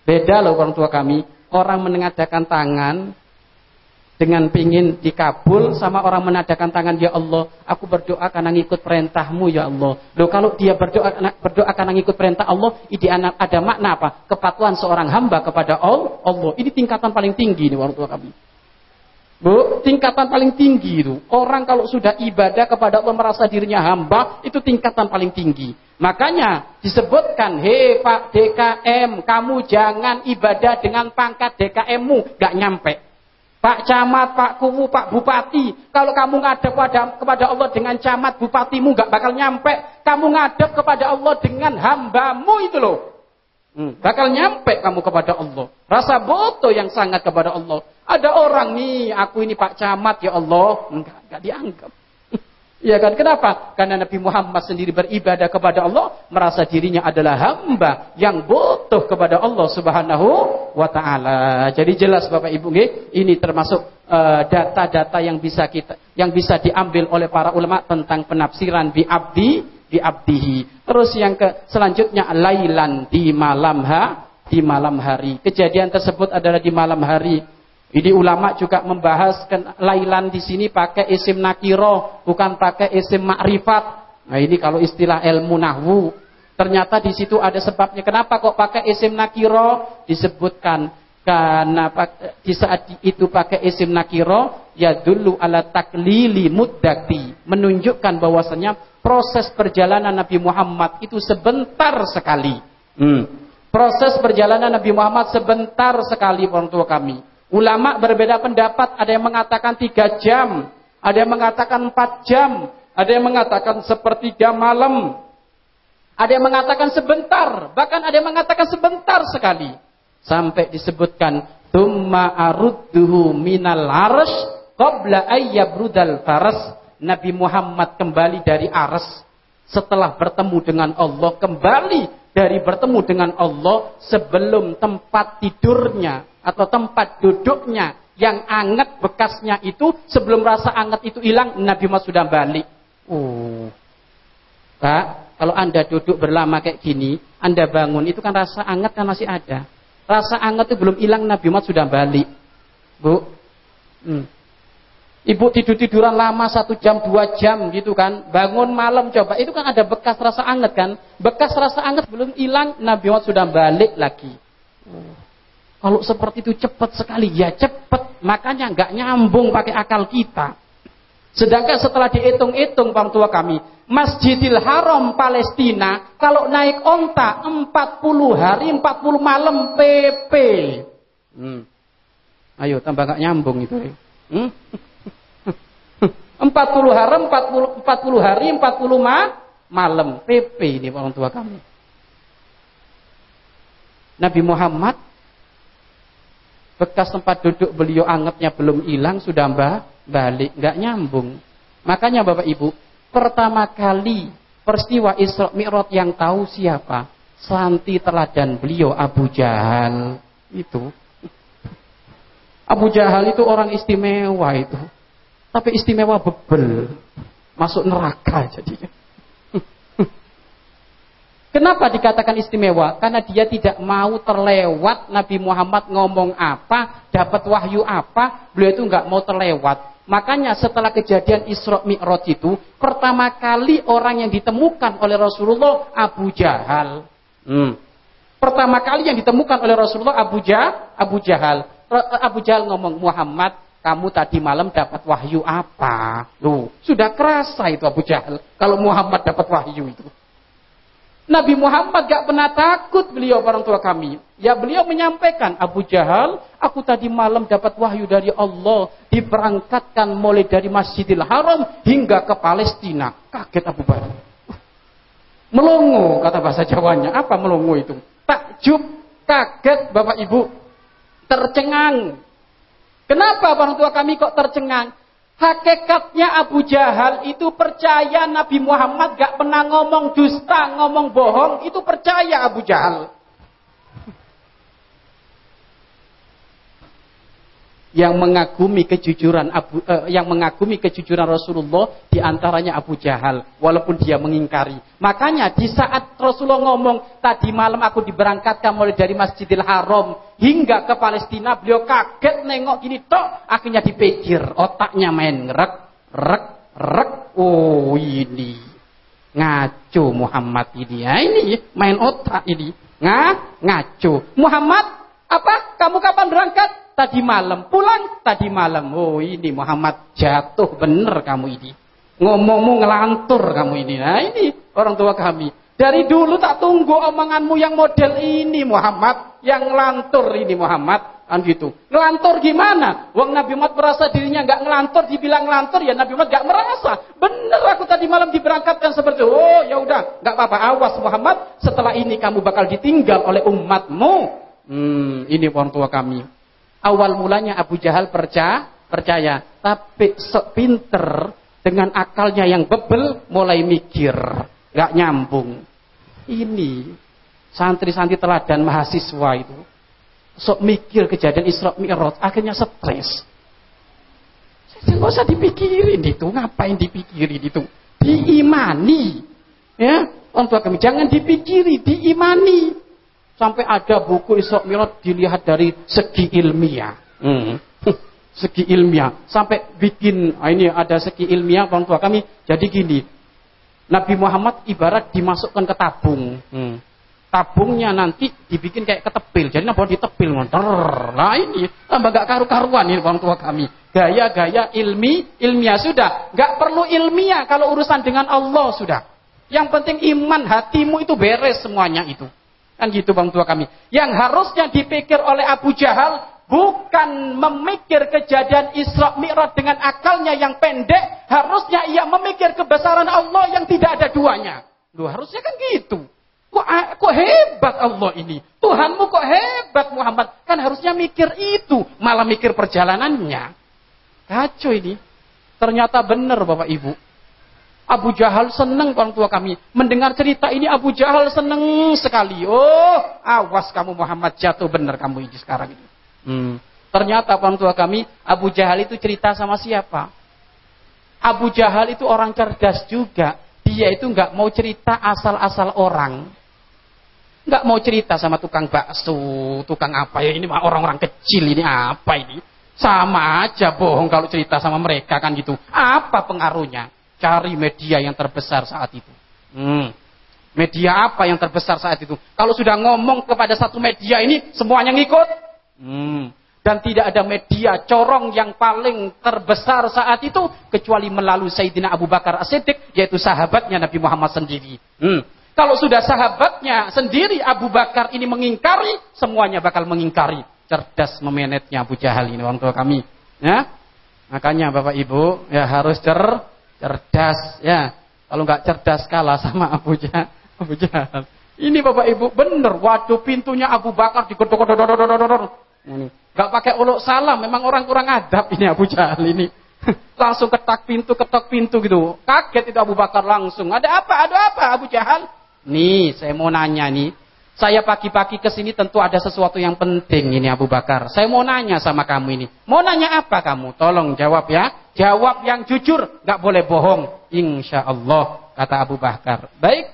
Beda loh orang tua kami. Orang menengadakan tangan dengan pingin dikabul sama orang menadakan tangan, ya Allah, aku berdoa karena ngikut perintahmu ya Allah. Loh, kalau dia berdoa karena ngikut perintah Allah, ini ada makna apa? Kepatuhan seorang hamba kepada Allah. Ini tingkatan paling tinggi nih orang tua kami. Bu, tingkatan paling tinggi itu. Orang kalau sudah ibadah kepada Allah merasa dirinya hamba, itu tingkatan paling tinggi. Makanya disebutkan, hei Pak DKM, kamu jangan ibadah dengan pangkat DKM-mu, gak nyampe. Pak Camat, Pak Kuwu, Pak Bupati, kalau kamu ngadep kepada Allah dengan camat bupatimu gak bakal nyampe. Kamu ngadep kepada Allah dengan hambamu itu loh, bakal nyampe kamu kepada Allah. Rasa butuh yang sangat kepada Allah. Ada orang nih, aku ini Pak Camat ya Allah, enggak dianggap. Iya kan? Kenapa? Karena Nabi Muhammad sendiri beribadah kepada Allah, merasa dirinya adalah hamba yang butuh kepada Allah Subhanahu wa ta'ala. Jadi jelas Bapak Ibu, ini termasuk data-data yang bisa diambil oleh para ulama tentang penafsiran bi'abdihi. Terus yang selanjutnya, lailan, di malam hari. Kejadian tersebut adalah di malam hari. Ini ulama juga membahas lailan di sini pakai isim nakiro, bukan pakai isim makrifat. Nah, ini kalau istilah ilmu nahwu. Ternyata di situ ada sebabnya. Kenapa kok pakai isim nakiro? Disebutkan Karena di saat itu pakai isim nakiro, ya dulu ala taklili muddati, menunjukkan bahwasanya proses perjalanan Nabi Muhammad itu sebentar sekali. Proses perjalanan Nabi Muhammad sebentar sekali, orang tua kami. Ulama berbeda pendapat, ada yang mengatakan 3 jam, ada yang mengatakan 4 jam, ada yang mengatakan sepertiga malam, ada yang mengatakan sebentar, bahkan ada yang mengatakan sebentar sekali. Sampai disebutkan tsumma arudduhu minal arsy qabla ayyabrudal faras. Nabi Muhammad kembali dari Arsy setelah bertemu dengan Allah, kembali dari bertemu dengan Allah sebelum tempat tidurnya atau tempat duduknya yang anget bekasnya itu, sebelum rasa anget itu hilang, Nabi Muhammad sudah balik. Pak, kalau Anda duduk berlama kayak gini, Anda bangun, itu kan rasa anget kan masih ada. Rasa anget itu belum hilang, Nabi Muhammad sudah balik. Bu, Ibu tidur-tiduran lama 1 jam, 2 jam gitu kan. Bangun malam coba, itu kan ada bekas rasa anget kan. Bekas rasa anget belum hilang, Nabi Muhammad sudah balik lagi. Kalau seperti itu cepat sekali, ya cepat. Makanya nggak nyambung pakai akal kita. Sedangkan setelah dihitung-hitung orang tua kami, Masjidil Haram Palestina kalau naik onta 40 hari 40 malam PP. Ayo tambah nggak nyambung itu. 40 hari 40 malam PP ini orang tua kami. Nabi Muhammad bekas tempat duduk beliau angetnya belum hilang, sudah balik, nggak nyambung. Makanya Bapak Ibu, pertama kali peristiwa Isra Mi'raj yang tahu siapa? Santri teladan beliau Abu Jahal itu. Abu Jahal itu orang istimewa itu. Tapi istimewa bebel. Masuk neraka jadinya. Kenapa dikatakan istimewa? Karena dia tidak mau terlewat Nabi Muhammad ngomong apa, dapat wahyu apa, beliau itu nggak mau terlewat. Makanya setelah kejadian Isra Mi'raj itu, pertama kali orang yang ditemukan oleh Rasulullah Abu Jahal. Pertama kali yang ditemukan oleh Rasulullah Abu Jahal. Abu Jahal ngomong, Muhammad, kamu tadi malam dapat wahyu apa? Loh, sudah kerasa itu Abu Jahal kalau Muhammad dapat wahyu itu. Nabi Muhammad gak pernah takut beliau, orang tua kami. Ya beliau menyampaikan, Abu Jahal, aku tadi malam dapat wahyu dari Allah, diberangkatkan mulai dari Masjidil Haram hingga ke Palestina. Kaget Abu Bakar. Melongo, kata bahasa Jawanya. Apa melongo itu? Takjub, kaget Bapak Ibu, tercengang. Kenapa orang tua kami kok tercengang? Hakikatnya Abu Jahal itu percaya Nabi Muhammad gak pernah ngomong dusta, ngomong bohong, itu percaya Abu Jahal. Yang mengagumi kejujuran Rasulullah diantaranya Abu Jahal, walaupun dia mengingkari. Makanya di saat Rasulullah ngomong tadi malam aku diberangkatkan mulai dari Masjidil Haram hingga ke Palestina, beliau kaget nengok gini tok, akhirnya dipikir, otaknya main rek. Oh ini ngaco Muhammad ini, ya ini main otak ini, ngaco. Muhammad, apa? Kamu kapan berangkat? Tadi malam. Pulang tadi malam. Oh ini Muhammad jatuh bener kamu ini. Ngomongmu ngelantur kamu ini. Nah ini orang tua kami. Dari dulu tak tunggu omonganmu yang model ini Muhammad. Yang ngelantur ini Muhammad. Kan gitu. Ngelantur gimana? Wong Nabi Muhammad merasa dirinya gak ngelantur. Dibilang ngelantur ya Nabi Muhammad gak merasa. Bener aku tadi malam diberangkatkan seperti itu. Oh ya udah, gak apa-apa. Awas Muhammad. Setelah ini kamu bakal ditinggal oleh umatmu. Ini orang tua kami. Awal mulanya Abu Jahal percaya, tapi sepinter dengan akalnya yang bebel mulai mikir, gak nyambung. Ini santri-santri teladan mahasiswa itu, sok mikir kejadian Isra Mi'raj, akhirnya stres. Nggak usah dipikirin itu, ngapain dipikirin itu? Diimani, ya, orang tua kami jangan dipikiri, diimani. Sampai ada buku Isra Mi'raj dilihat dari segi ilmiah. Segi ilmiah. Sampai bikin, ini ada segi ilmiah orang tua kami. Jadi gini, Nabi Muhammad ibarat dimasukkan ke tabung. tabungnya nanti dibikin kayak ketepil. Jadi napa ditepil ngonter. Lah ini tambah gak karu-karuan ini orang tua kami. Gaya-gaya ilmiah sudah. Gak perlu ilmiah kalau urusan dengan Allah sudah. Yang penting iman hatimu itu beres semuanya itu. Kan gitu orang tua kami. Yang harusnya dipikir oleh Abu Jahal bukan memikir kejadian Isra Mi'raj dengan akalnya yang pendek. Harusnya ia memikir kebesaran Allah yang tidak ada duanya. Loh, harusnya kan gitu. Kok hebat Allah ini? Tuhanmu kok hebat Muhammad? Kan harusnya mikir itu. Malah mikir perjalanannya. Kacau ini. Ternyata benar Bapak Ibu. Abu Jahal senang orang tua kami. Mendengar cerita ini Abu Jahal senang sekali. Oh, awas kamu Muhammad, jatuh benar kamu ini sekarang ini. Ternyata orang tua kami, Abu Jahal itu cerita sama siapa? Abu Jahal itu orang cerdas juga. Dia itu nggak mau cerita asal-asal orang. Nggak mau cerita sama tukang bakso, tukang apa ya, ini mah orang-orang kecil ini apa ini. Sama aja bohong kalau cerita sama mereka kan gitu. Apa pengaruhnya? Cari media yang terbesar saat itu. Media apa yang terbesar saat itu? Kalau sudah ngomong kepada satu media ini, semuanya ngikut. Dan tidak ada media corong yang paling terbesar saat itu kecuali melalui Sayyidina Abu Bakar As-Siddiq, yaitu sahabatnya Nabi Muhammad sendiri. Kalau sudah sahabatnya sendiri Abu Bakar ini mengingkari, semuanya bakal mengingkari. Cerdas memanetnya Abu Jahal ini orang tua kami. Ya, makanya Bapak Ibu ya harus cerdas ya. Kalau nggak cerdas kalah sama Abu Jahal. Ini Bapak Ibu bener. Waduh, pintunya Abu Bakar digedor-gedor. Ini nggak pakai uluk salam. Memang orang kurang adab ini Abu Jahal ini. Langsung ketok pintu gitu. Kaget itu Abu Bakar langsung. Ada apa Abu Jahal? Nih, saya mau nanya nih. Saya pagi-pagi ke sini tentu ada sesuatu yang penting ini Abu Bakar. Saya mau nanya sama kamu ini. Mau nanya apa kamu? Tolong jawab ya. Jawab yang jujur, nggak boleh bohong. Insya Allah, kata Abu Bakar. Baik.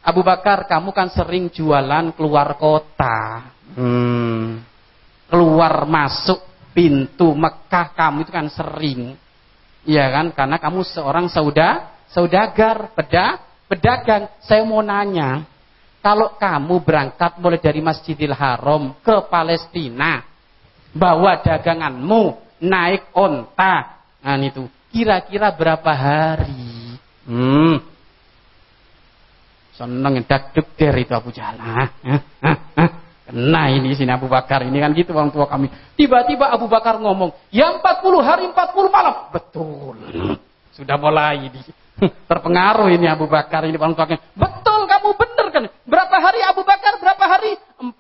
Abu Bakar, kamu kan sering jualan keluar kota. Keluar masuk pintu Mekah kamu itu kan sering. Iya kan? Karena kamu seorang saudagar, pedagang. Saya mau nanya, kalau kamu berangkat mulai dari Masjidil Haram ke Palestina, bawa daganganmu, naik onta, nah itu kira-kira berapa hari? Seneng dak-dek itu Abu Jahal. Kena ini sini Abu Bakar ini kan gitu orang tua kami. Tiba-tiba Abu Bakar ngomong, ya 40 hari 40 malam. Betul. Sudah mulai terpengaruh ini Abu Bakar ini orang tua kami. Betul, kamu benar kan? Berapa hari Abu Bakar? Berapa hari? 40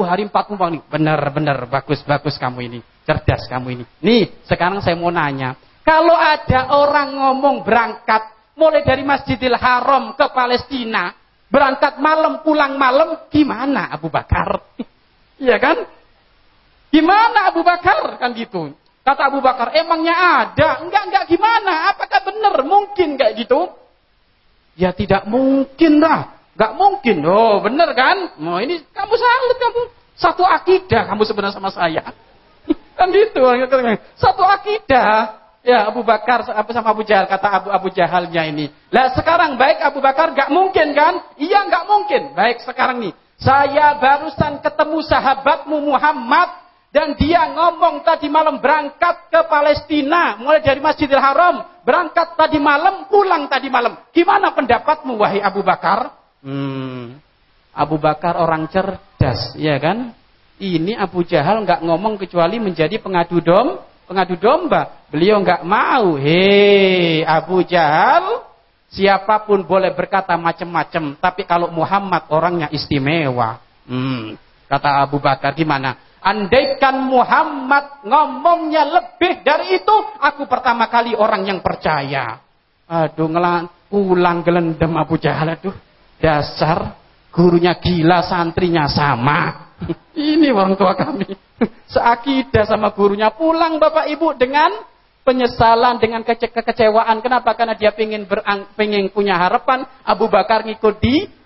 hari 40 malam. Benar, bagus kamu ini. Cerdas kamu ini. Nih, sekarang saya mau nanya. Kalau ada orang ngomong berangkat mulai dari Masjidil Haram ke Palestina, berangkat malam, pulang malam, gimana Abu Bakar? Iya kan? Gimana Abu Bakar? Kan gitu. Kata Abu Bakar, emangnya ada? Enggak, gimana? Apakah benar? Mungkin kayak gitu? Ya tidak mungkin lah. Enggak mungkin. Oh, benar kan? Oh, ini kamu salut kamu. Satu akidah kamu sebenarnya sama saya. Kan gitu. Satu akidah. Ya, Abu Bakar sama Abu Jahal, kata Abu Jahalnya ini. Lah sekarang baik Abu Bakar enggak mungkin kan? Iya enggak mungkin. Baik sekarang nih. Saya barusan ketemu sahabatmu Muhammad. Dan dia ngomong tadi malam berangkat ke Palestina. Mulai dari Masjidil Haram. Berangkat tadi malam, pulang tadi malam. Gimana pendapatmu wahai Abu Bakar? Abu Bakar orang cerdas, ya kan? Ini Abu Jahal nggak ngomong kecuali menjadi pengadu domba. Beliau nggak mau. Hei Abu Jahal, siapapun boleh berkata macam-macam. Tapi kalau Muhammad orangnya istimewa. Kata Abu Bakar, gimana? Andaikan Muhammad ngomongnya lebih dari itu, aku pertama kali orang yang percaya. Aduh, pulang gelendem Abu Jahal. Aduh, dasar gurunya gila, santrinya sama. Ini orang tua kami. Seakidah sama gurunya. Pulang Bapak Ibu dengan penyesalan, dengan kekecewaan. Kenapa? Karena dia pengen punya harapan. Abu Bakar ngikut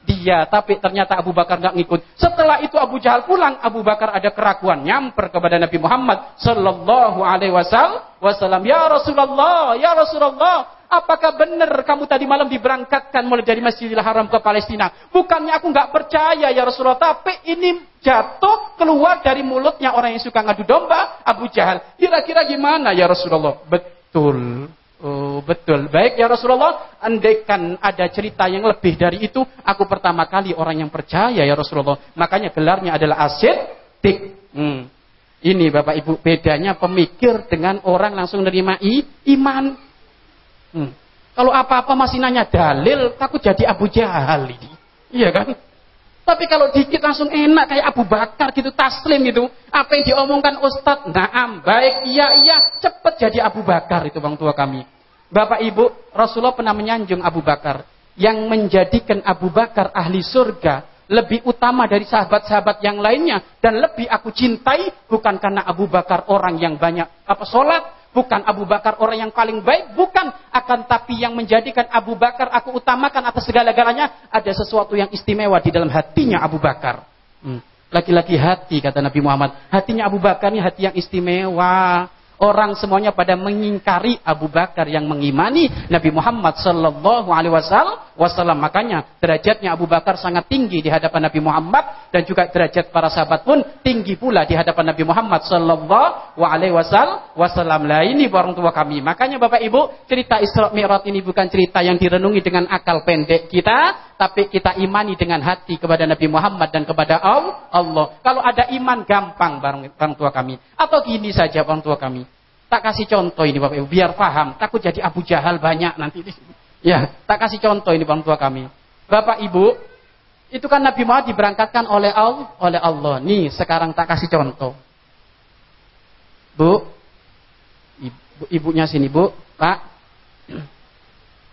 dia, tapi ternyata Abu Bakar nggak ngikut. Setelah itu Abu Jahal pulang, Abu Bakar ada keraguan, nyamper kepada Nabi Muhammad Sallallahu Alaihi Wasallam. Ya Rasulullah, apakah benar kamu tadi malam diberangkatkan mulai dari Masjidil Haram ke Palestina? Bukannya aku nggak percaya ya Rasulullah, tapi ini jatuh keluar dari mulutnya orang yang suka ngadu domba, Abu Jahal. Kira-kira gimana ya Rasulullah? Betul. Oh, betul. Baik ya Rasulullah, andaikan ada cerita yang lebih dari itu, aku pertama kali orang yang percaya ya Rasulullah. Makanya gelarnya adalah as-siddiq. Ini Bapak Ibu bedanya pemikir dengan orang langsung nerima iman. Kalau apa-apa masih nanya dalil, takut jadi Abu Jahal ini. Iya kan? Tapi kalau dikit langsung enak kayak Abu Bakar gitu, taslim gitu. Apa yang diomongkan Ustadz, naam, baik, iya, cepet jadi Abu Bakar itu orang tua kami. Bapak Ibu, Rasulullah pernah menyanjung Abu Bakar. Yang menjadikan Abu Bakar ahli surga lebih utama dari sahabat-sahabat yang lainnya, dan lebih aku cintai bukan karena Abu Bakar orang yang banyak sholat, bukan Abu Bakar orang yang paling baik, bukan, akan tapi yang menjadikan Abu Bakar aku utamakan atas segala-galanya, ada sesuatu yang istimewa di dalam hatinya Abu Bakar. Laki-laki hati, kata Nabi Muhammad, hatinya Abu Bakar ini hati yang istimewa. Orang semuanya pada mengingkari Abu Bakar yang mengimani Nabi Muhammad sallallahu alaihi wasallam. Makanya derajatnya Abu Bakar sangat tinggi di hadapan Nabi Muhammad, dan juga derajat para sahabat pun tinggi pula di hadapan Nabi Muhammad sallallahu alaihi wasallam. Lah ini orang tua kami. Makanya Bapak Ibu, cerita Isra Mi'raj ini bukan cerita yang direnungi dengan akal pendek kita, tapi kita imani dengan hati kepada Nabi Muhammad dan kepada Allah. Kalau ada iman gampang orang tua kami. Atau gini saja orang tua kami. Tak kasih contoh ini Bapak Ibu biar paham. Takut jadi Abu Jahal banyak nanti di sini. Ya, tak kasih contoh ini orang tua kami. Bapak Ibu, itu kan Nabi Muhammad diberangkatkan oleh Allah. Nih, sekarang tak kasih contoh. Bu, ibunya sini, Bu, Pak.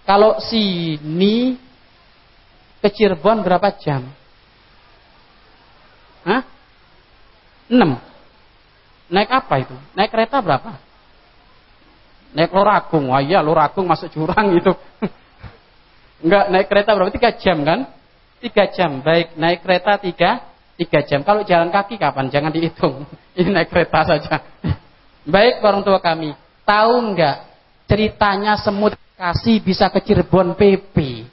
Kalau sini ke Cirebon berapa jam? 6. Naik apa itu? Naik kereta berapa? Naik Loragung. Wah iya, Loragung masuk jurang itu. Enggak, naik kereta berapa? 3 jam kan? 3 jam. Baik, naik kereta 3 jam. Kalau jalan kaki kapan? Jangan dihitung. Ini naik kereta saja. Baik, orang tua kami. Tahu enggak ceritanya semut Bekasi bisa ke Cirebon PP?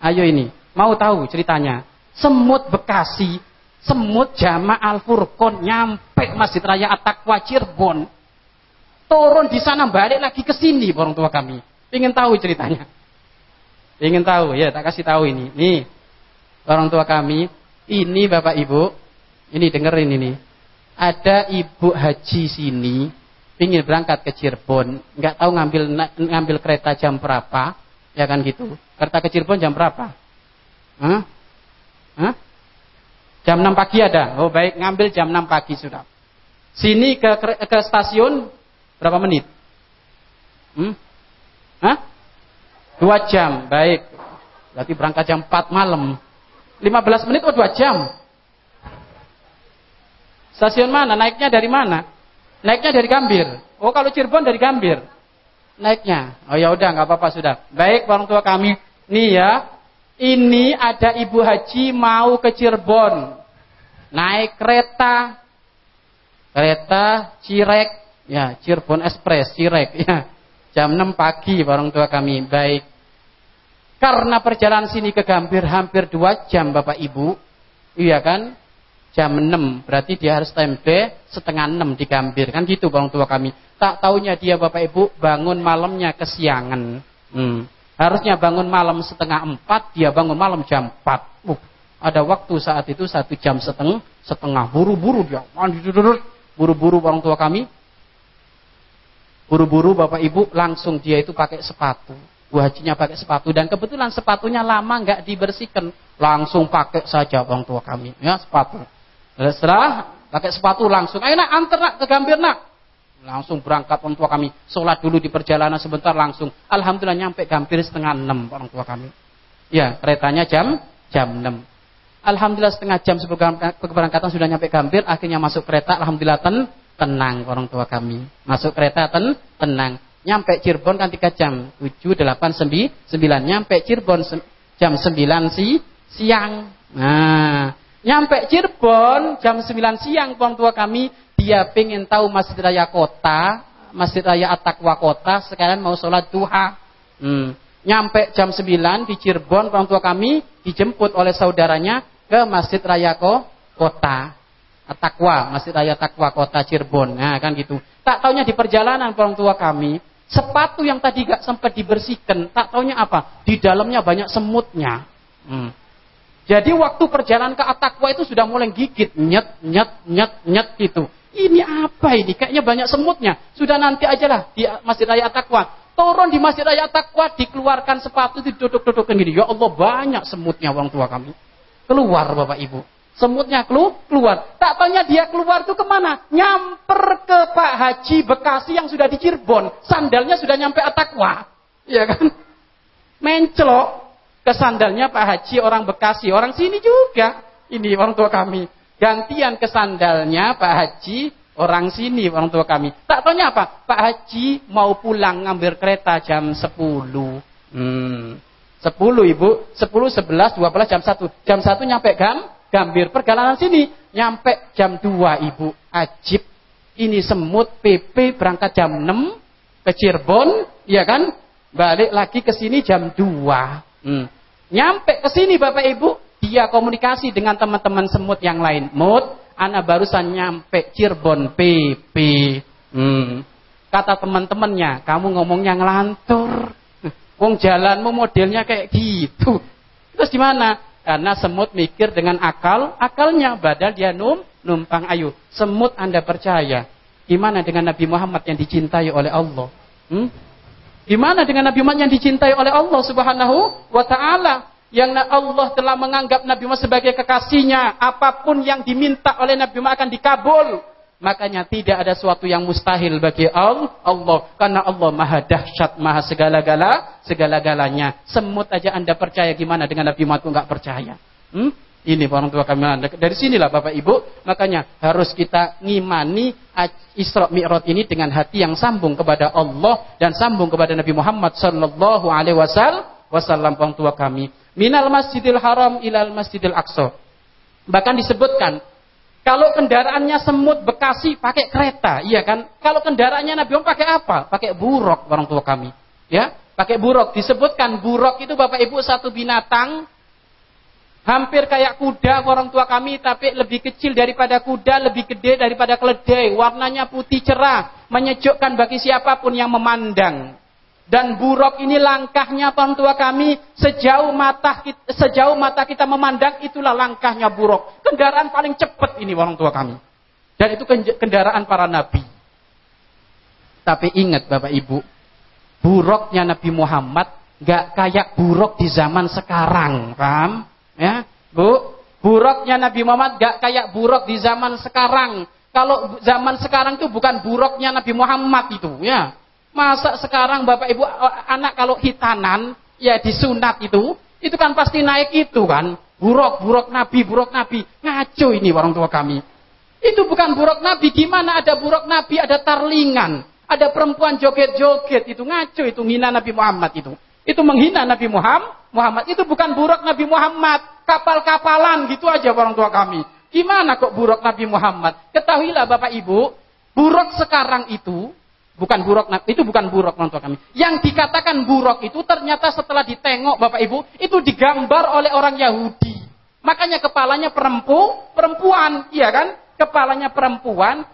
Ayo ini. Mau tahu ceritanya? Semut Bekasi, semut Jama' Al-Furqon nyampe Masjid Raya At-Taqwa Cirebon. Turun di sana balik lagi ke sini orang tua kami. Pengen tahu ceritanya? Pengen tahu? Ya, tak kasih tahu ini. Nih, orang tua kami, ini Bapak Ibu, ini dengerin ini. Ada ibu haji sini, ingin berangkat ke Cirebon, nggak tahu ngambil kereta jam berapa, ya kan gitu. Kereta ke Cirebon jam berapa? Jam 6 pagi ada. Oh baik, ngambil jam 6 pagi sudah. Sini ke stasiun berapa menit? 2 jam. Baik. Berarti berangkat jam 4 malam. 15 menit atau 2 jam? Stasiun mana? Naiknya dari mana? Naiknya dari Gambir. Oh kalau Cirebon dari Gambir. Naiknya. Oh ya udah nggak apa-apa sudah. Baik orang tua kami. Nih ya. Ini ada ibu haji mau ke Cirebon. Naik kereta. Kereta Cirek. Ya, Cirebon Express, Cirek. Ya, jam 6 pagi orang tua kami. Baik. Karena perjalanan sini ke Gambir hampir 2 jam Bapak Ibu. Iya kan? Jam 6. Berarti dia harus standby 5:30 di Gambir. Kan gitu orang tua kami. Tak taunya dia Bapak Ibu bangun malamnya kesiangan. Harusnya bangun malam 3:30, dia bangun malam jam 4. Ada waktu saat itu 1 jam setengah. Buru-buru dia. Buru-buru orang tua kami. Buru-buru Bapak Ibu langsung dia itu pakai sepatu. Bu hajinya pakai sepatu. Dan kebetulan sepatunya lama nggak dibersihkan. Langsung pakai saja orang tua kami. Ya sepatu. Setelah pakai sepatu langsung. Ayo nak antar nak ke Gambir nak. Langsung berangkat orang tua kami. Sholat dulu di perjalanan sebentar langsung. Alhamdulillah nyampe Gambir 5:30 orang tua kami. Ya keretanya jam 6. Alhamdulillah 1/2 jam sebelum keberangkatan sudah nyampe Gambir. Akhirnya masuk kereta. Alhamdulillah tenang orang tua kami. Masuk kereta tenang. Nyampe Cirebon kan 3 jam. 7, 8, 9. Nyampe Cirebon jam 9 siang. Nah, nyampe Cirebon jam 9 siang orang tua kami. Dia pengen tahu Masjid Raya Kota. Masjid Raya At-Taqwa Kota, sekalian mau sholat duha. Nyampe jam 9 di Cirebon, orang tua kami dijemput oleh saudaranya ke Masjid Raya Kota At-Taqwa, Masjid Raya At-Taqwa Kota Cirebon. Nah, kan gitu. Tak taunya di perjalanan orang tua kami, sepatu yang tadi gak sempat dibersihkan, tak taunya apa? Di dalamnya banyak semutnya. Jadi waktu perjalanan ke At-Taqwa itu sudah mulai gigit, nyet gitu. Ini apa ini? Kayaknya banyak semutnya. Sudah nanti aja lah di Masjid Raya At-Taqwa. Turun di Masjid Raya At-Taqwa, dikeluarkan sepatu, diduduk-dudukkan gini. Ya Allah, banyak semutnya orang tua kami. Keluar Bapak Ibu. Semutnya keluar. Tak taunya dia keluar tuh kemana? Nyamper ke Pak Haji Bekasi yang sudah di Cirebon. Sandalnya sudah nyampe At-Taqwa. Iya kan? Mencelok ke sandalnya Pak Haji orang Bekasi. Orang sini juga. Ini orang tua kami. Gantian ke sandalnya Pak Haji orang sini, orang tua kami. Tak taunya apa? Pak Haji mau pulang ngambil kereta jam 10. 10 Ibu, 10, 11, 12, jam 1. Jam 1 nyampe Gambir. Perjalanan sini nyampe jam 2 Ibu. Ajib. Ini semut PP berangkat jam 6 ke Cirebon, iya kan? Balik lagi ke sini jam 2. Nyampe ke sini Bapak Ibu, dia komunikasi dengan teman-teman semut yang lain. Ana barusan nyampe Cirebon PP. Kata teman-temannya, kamu ngomongnya ngelantur. Wong jalanmu modelnya kayak gitu. Terus gimana? Karena semut mikir dengan akalnya, badal dia numpang. Ayo, semut Anda percaya. Gimana dengan Nabi Muhammad yang dicintai oleh Allah? Gimana dengan Nabi Muhammad yang dicintai oleh Allah Subhanahu wa Ta'ala? Yang Allah telah menganggap Nabi Muhammad sebagai kekasihnya. Apapun yang diminta oleh Nabi Muhammad akan dikabul. Makanya tidak ada sesuatu yang mustahil bagi Allah. Karena Allah maha dahsyat, maha segala-galanya. Semut aja Anda percaya, gimana dengan Nabi Muhammad nggak percaya? Ini orang tua kami. Dari sinilah Bapak Ibu. Makanya harus kita ngimani Isra Mi'raj ini dengan hati yang sambung kepada Allah. Dan sambung kepada Nabi Muhammad Sallallahu Alaihi Wasallam, orang tua kami. Minal Masjidil Haram ilal Masjidil Aqsa. Bahkan disebutkan, kalau kendaraannya semut Bekasi pakai kereta, iya kan? Kalau kendaraannya Nabi Muhammad pakai apa? Pakai buruk, orang tua kami. Ya, pakai buruk. Disebutkan buruk itu Bapak Ibu satu binatang hampir kayak kuda, orang tua kami, tapi lebih kecil daripada kuda, lebih gede daripada keledai. Warnanya putih cerah, menyejukkan bagi siapapun yang memandang. Dan buruk ini langkahnya orang tua kami, sejauh mata kita memandang, itulah langkahnya buruk. Kendaraan paling cepat ini orang tua kami. Dan itu kendaraan para nabi. Tapi ingat Bapak Ibu, buruknya Nabi Muhammad gak kayak buruk di zaman sekarang, paham? Ya, Bu, buruknya Nabi Muhammad gak kayak buruk di zaman sekarang. Kalau zaman sekarang itu bukan buruknya Nabi Muhammad itu, ya. Masa sekarang Bapak Ibu anak kalau hitanan ya disunat itu kan pasti naik itu kan. Buruk Nabi. Ngaco ini orang tua kami. Itu bukan buruk Nabi. Gimana ada buruk Nabi, ada tarlingan, ada perempuan joget-joget, itu ngaco, itu menghina Nabi Muhammad itu. Itu menghina Nabi Muhammad. Itu bukan buruk Nabi Muhammad. Kapal-kapalan gitu aja orang tua kami. Gimana kok buruk Nabi Muhammad? Ketahuilah Bapak Ibu, buruk sekarang itu bukan buruk, itu bukan buruk orang tua kami. Yang dikatakan buruk itu ternyata setelah ditengok Bapak Ibu, itu digambar oleh orang Yahudi. Makanya kepalanya perempuan, iya kan? Kepalanya perempuan,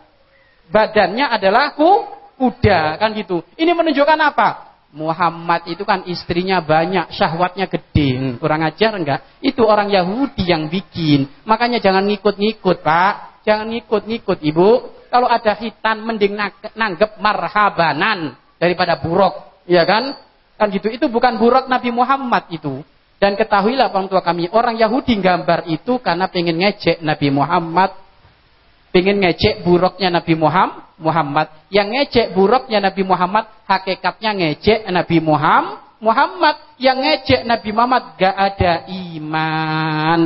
badannya adalah kuda, kan gitu. Ini menunjukkan apa? Muhammad itu kan istrinya banyak, syahwatnya gede. Kurang ajar enggak? Itu orang Yahudi yang bikin. Makanya jangan ngikut-ngikut, Pak. Jangan ngikut-ngikut, Ibu. Kalau ada hitan mending nanggep marhabanan daripada buruk, ya kan? Kan gitu. Itu bukan buruk Nabi Muhammad itu. Dan ketahuilah orang tua kami, orang Yahudi gambar itu karena pengen ngejek Nabi Muhammad, pengen ngejek buruknya Nabi Muhammad. Yang ngejek buruknya Nabi Muhammad, hakikatnya ngejek Nabi Muhammad. Yang ngejek Nabi Muhammad gak ada iman.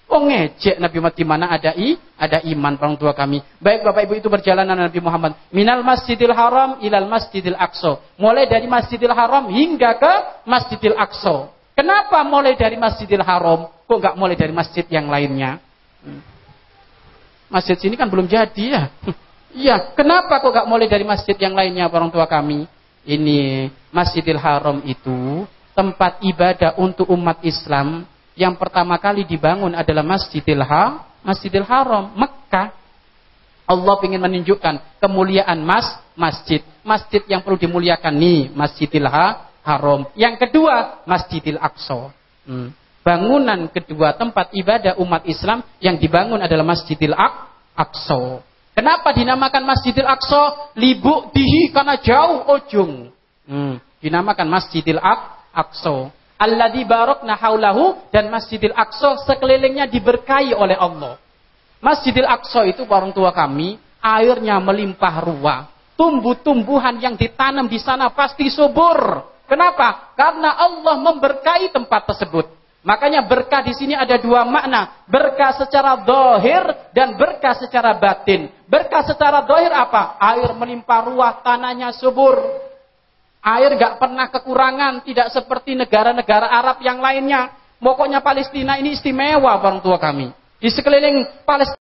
Oh ngejek Nabi Muhammad, di mana ada iman orang tua kami. Baik Bapak Ibu, itu perjalanan Nabi Muhammad. Minal Masjidil Haram ilal Masjidil Aqsa. Mulai dari Masjidil Haram hingga ke Masjidil Aqsa. Kenapa mulai dari Masjidil Haram? Kok enggak mulai dari masjid yang lainnya? Masjid sini kan belum jadi ya. Iya, kenapa kok gak mulai dari masjid yang lainnya orang tua kami? Ini Masjidil Haram itu tempat ibadah untuk umat Islam yang pertama kali dibangun adalah Masjidil Haram, Mekah. Allah ingin menunjukkan kemuliaan masjid. Masjid yang perlu dimuliakan nih, Masjidil Haram. Yang kedua, Masjidil Aqsa. Bangunan kedua tempat ibadah umat Islam yang dibangun adalah Masjidil Aqsa. Kenapa dinamakan Masjidil Aqsa? Libuk dihi karena jauh ujung. Dinamakan Masjidil Aqsa. Alladzi barakna haulahu, dan Masjidil Aqsa sekelilingnya diberkahi oleh Allah. Masjidil Aqsa itu orang tua kami, airnya melimpah ruah. Tumbuh-tumbuhan yang ditanam di sana pasti subur. Kenapa? Karena Allah memberkahi tempat tersebut. Makanya berkah di sini ada dua makna. Berkah secara zahir dan berkah secara batin. Berkah secara zahir apa? Air melimpah ruah, tanahnya subur. Air gak pernah kekurangan. Tidak seperti negara-negara Arab yang lainnya. Pokoknya Palestina ini istimewa orang tua kami. Di sekeliling Palestina